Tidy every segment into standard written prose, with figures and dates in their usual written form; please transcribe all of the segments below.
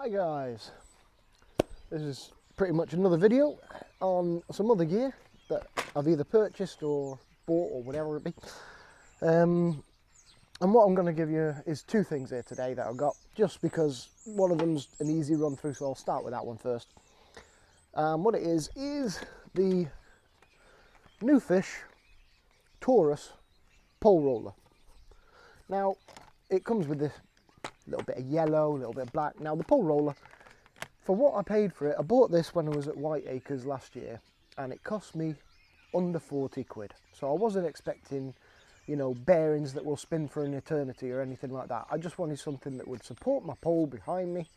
Hi guys, this is pretty much another video on some other gear that I've either purchased or bought or whatever it be. And what I'm going to give you is two things here today that I've got, just because one of them's an easy run through, so I'll start with that one first. What it is the Nufish Taurus pole roller. Now it comes with this little bit of yellow, a little bit of black. Now the pole roller, for what I paid for it, I bought this when I was at Whiteacres last year and it cost me under 40 quid. So I wasn't expecting, you know, bearings that will spin for an eternity or anything like that. I just wanted something that would support my pole behind me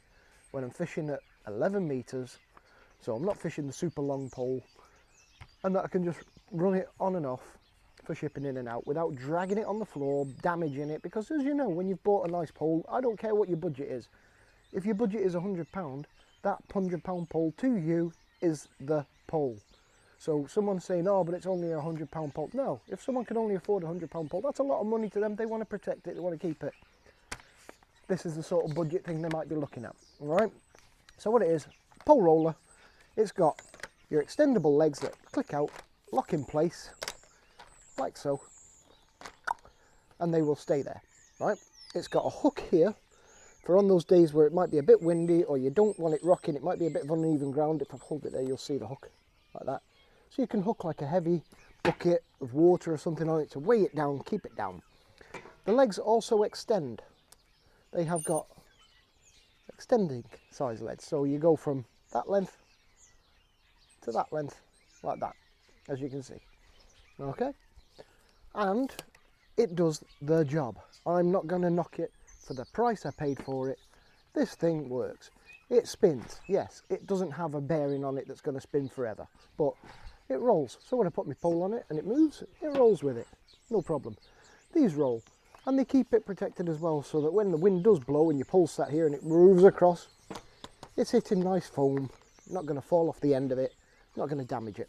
when I'm fishing at 11 meters. So I'm not fishing the super long pole, and that I can just run it on and off for shipping in and out without dragging it on the floor, damaging it. Because as you know, when you've bought a nice pole, I don't care what your budget is. If your budget is £100, that £100 pole to you is the pole. So someone's saying, oh, but it's only a £100 pole. No, if someone can only afford a £100 pole, that's a lot of money to them. They want to protect it, they want to keep it. This is the sort of budget thing they might be looking at, all right? So what it is, pole roller, it's got your extendable legs that click out, lock in place, like so, and they will stay there, right? It's got a hook here for on those days where it might be a bit windy or you don't want it rocking, it might be a bit of uneven ground. If I hold it there, you'll see the hook like that. So you can hook like a heavy bucket of water or something on it to weigh it down, keep it down. The legs also extend. They have got extending size legs, so you go from that length to that length like that, as you can see. Okay, and it does the job. I'm not going to knock it for the price I paid for it. This thing works. It spins. Yes, it doesn't have a bearing on it that's going to spin forever, but it rolls. So when I put my pole on it and it moves, it rolls with it, no problem. These roll, and they keep it protected as well, so that when the wind does blow and your pole's sat here and it moves across, it's hitting nice foam, not going to fall off the end of it, not going to damage it.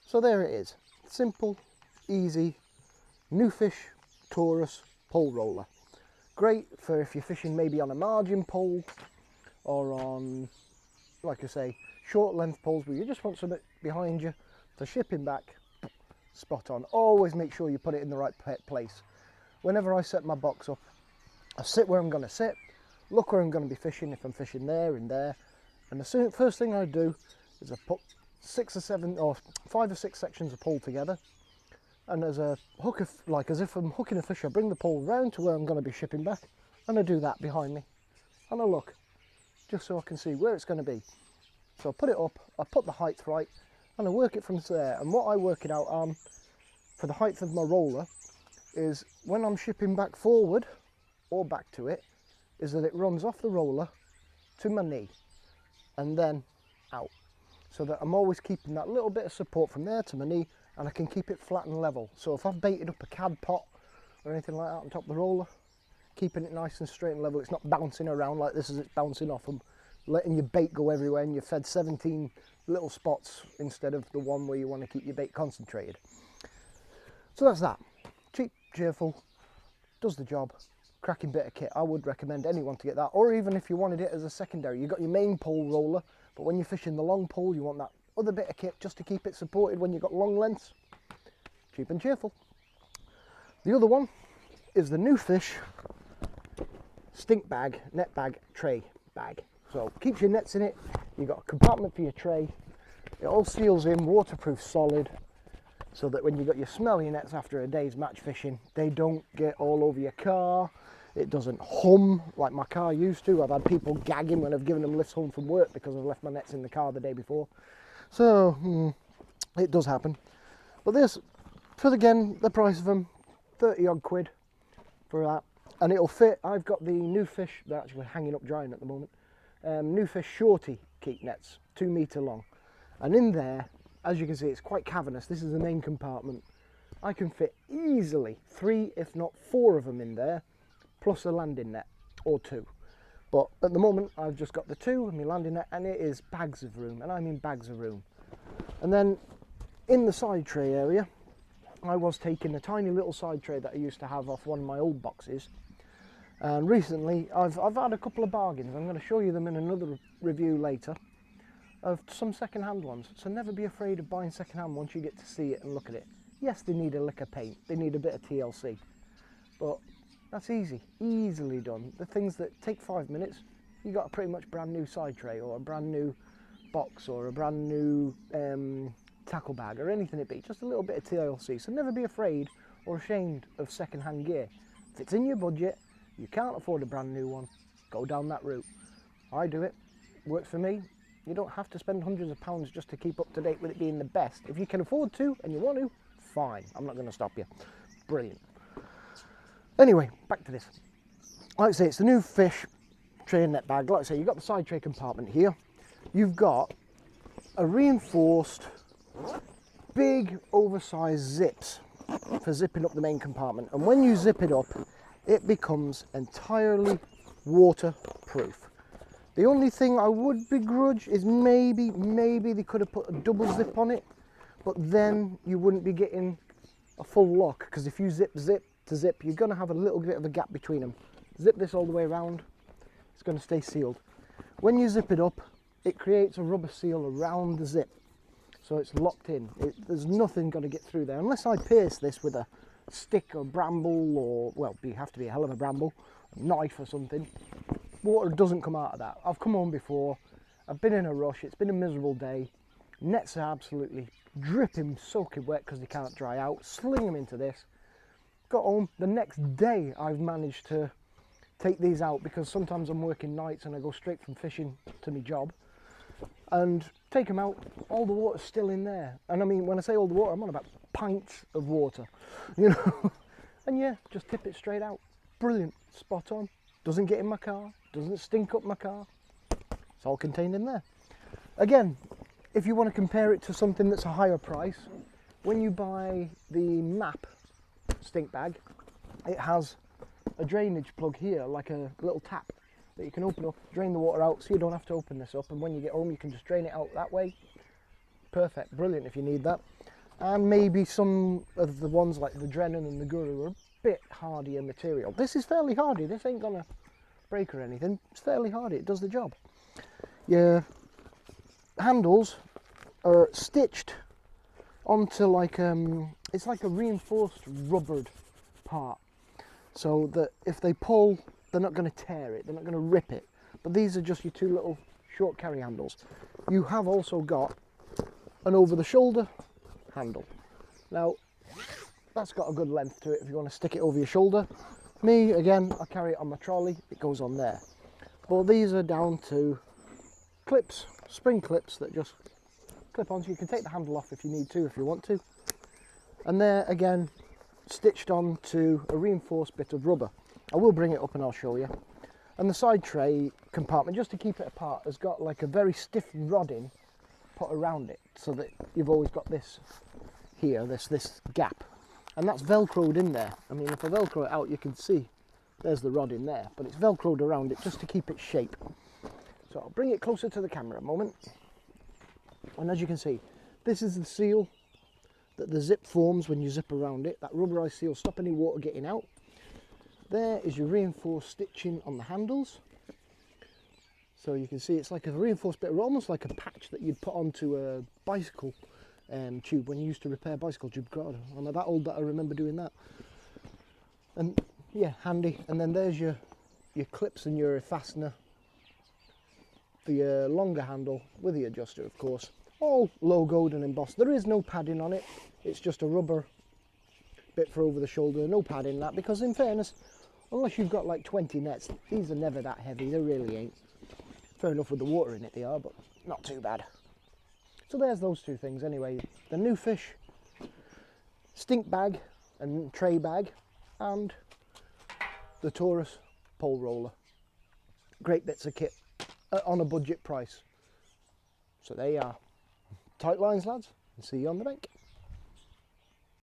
So there it is. Simple, easy, Nufish Taurus pole roller. Great for if you're fishing maybe on a margin pole or on, like I say, short length poles where you just want something behind you for shipping back. Spot on. Always make sure you put it in the right place. Whenever I set my box up, I sit where I'm going to sit, look where I'm going to be fishing, if I'm fishing there and there, and the first thing I do is I put 6 or 7 or 5 or 6 sections of pole together, and as a hook, like as if I'm hooking a fish, I bring the pole round to where I'm going to be shipping back, and I do that behind me, and I look just so I can see where it's going to be. So I put it up, I put the height right, and I work it from there. And what I work it out on for the height of my roller is when I'm shipping back forward or back to it, is that it runs off the roller to my knee and then out, so that I'm always keeping that little bit of support from there to my knee, and I can keep it flat and level. So if I've baited up a cad pot or anything like that on top of the roller, keeping it nice and straight and level, it's not bouncing around like this as it's bouncing off them, letting your bait go everywhere, and you've fed 17 little spots instead of the one where you want to keep your bait concentrated. So that's that. Cheap, cheerful, does the job, cracking bit of kit. I would recommend anyone to get that, or even if you wanted it as a secondary. You've got your main pole roller, but when you're fishing the long pole, you want that other bit of kit just to keep it supported when you've got long lengths. Cheap and cheerful. The other one is the Nufish stink bag, net bag, tray bag. So keeps your nets in it, you've got a compartment for your tray, it all seals in, waterproof, solid, so that when you've got your smelly nets after a day's match fishing, they don't get all over your car, it doesn't hum like my car used to. I've had people gagging when I've given them lifts home from work because I've left my nets in the car the day before. So, it does happen. But this, for again, the price of them, 30 odd quid for that. And it'll fit. I've got the Nufish, they're actually hanging up drying at the moment, Nufish shorty keep nets, 2 metre long. And in there, as you can see, it's quite cavernous. This is the main compartment. I can fit easily 3, if not 4 of them in there, plus a landing net, or 2. But at the moment, I've just got the 2 and my landing net, and it is bags of room, and I mean bags of room. And then in the side tray area, I was taking a tiny little side tray that I used to have off one of my old boxes, And recently I've had a couple of bargains. I'm going to show you them in another review later, of some second-hand ones. So never be afraid of buying second-hand once you get to see it and look at it. Yes, they need a lick of paint, they need a bit of TLC, but that's easily done. The things that take 5 minutes, you got a pretty much brand new side tray or a brand new box or a brand new tackle bag or anything it be, just a little bit of TLC. So never be afraid or ashamed of second-hand gear. If it's in your budget, you can't afford a brand new one, go down that route. I do it, works for me. You don't have to spend hundreds of pounds just to keep up to date with it being the best. If you can afford to and you want to, fine, I'm not going to stop you. Brilliant. Anyway, back to this. Like I say, it's the Nufish tray and net bag. Like I say, you've got the side tray compartment here. You've got a reinforced, big, oversized zips for zipping up the main compartment. And when you zip it up, it becomes entirely waterproof. The only thing I would begrudge is maybe they could have put a double zip on it, but then you wouldn't be getting a full lock, because if you zip to zip, you're going to have a little bit of a gap between them. Zip this all the way around, it's going to stay sealed. When you zip it up, it creates a rubber seal around the zip, so it's locked in. There's nothing going to get through there, unless I pierce this with a stick or bramble, or, well, you have to be a hell of a bramble, a knife or something. Water doesn't come out of that. I've come home before, I've been in a rush, it's been a miserable day, nets are absolutely dripping, soaking wet because they can't dry out, sling them into this. Got home, the next day I've managed to take these out, because sometimes I'm working nights and I go straight from fishing to my job, and take them out, all the water's still in there. And I mean, when I say all the water, I'm on about pints of water, you know. And yeah, just tip it straight out. Brilliant, spot on. Doesn't get in my car, doesn't stink up my car. It's all contained in there. Again, if you want to compare it to something that's a higher price, when you buy the MAP stink bag, it has a drainage plug here, like a little tap that you can open up, drain the water out, so you don't have to open this up, and when you get home you can just drain it out that way. Perfect, brilliant if you need that. And maybe some of the ones like the Drennan and the Guru are a bit hardier material. This is fairly hardy, this ain't gonna break or anything, it's fairly hardy, it does the job. Your handles are stitched onto like it's like a reinforced rubbered part, so that if they pull, they're not going to tear it, they're not going to rip it. But these are just your two little short carry handles. You have also got an over the shoulder handle. Now that's got a good length to it if you want to stick it over your shoulder. Me, again, I carry it on my trolley, it goes on there. But these are down to clips, spring clips that just clip on, so you can take the handle off if you need to, if you want to. And they're again stitched on to a reinforced bit of rubber. I will bring it up and I'll show you. And the side tray compartment, just to keep it apart, has got like a very stiff rodding put around it, so that you've always got this here, this gap, and that's velcroed in there. I mean, if I velcro it out, you can see there's the rod in there, but it's velcroed around it just to keep its shape. So I'll bring it closer to the camera a moment, and as you can see, this is the seal that the zip forms when you zip around it, that rubberized seal, stop any water getting out. There is your reinforced stitching on the handles. So you can see it's like a reinforced bit, almost like a patch that you'd put onto a bicycle tube when you used to repair bicycle tube. God, I'm that old that I remember doing that. And yeah, handy. And then there's your clips and your fastener for your longer handle with the adjuster, of course. All logoed and embossed. There is no padding on it. It's just a rubber bit for over the shoulder. No padding that, because in fairness, unless you've got like 20 nets, these are never that heavy. They really ain't. Fair enough with the water in it they are, but not too bad. So there's those two things anyway. The Nufish stink bag and tray bag, and the Taurus pole roller. Great bits of kit on a budget price. So there you are. Tight lines, lads, and see you on the bank.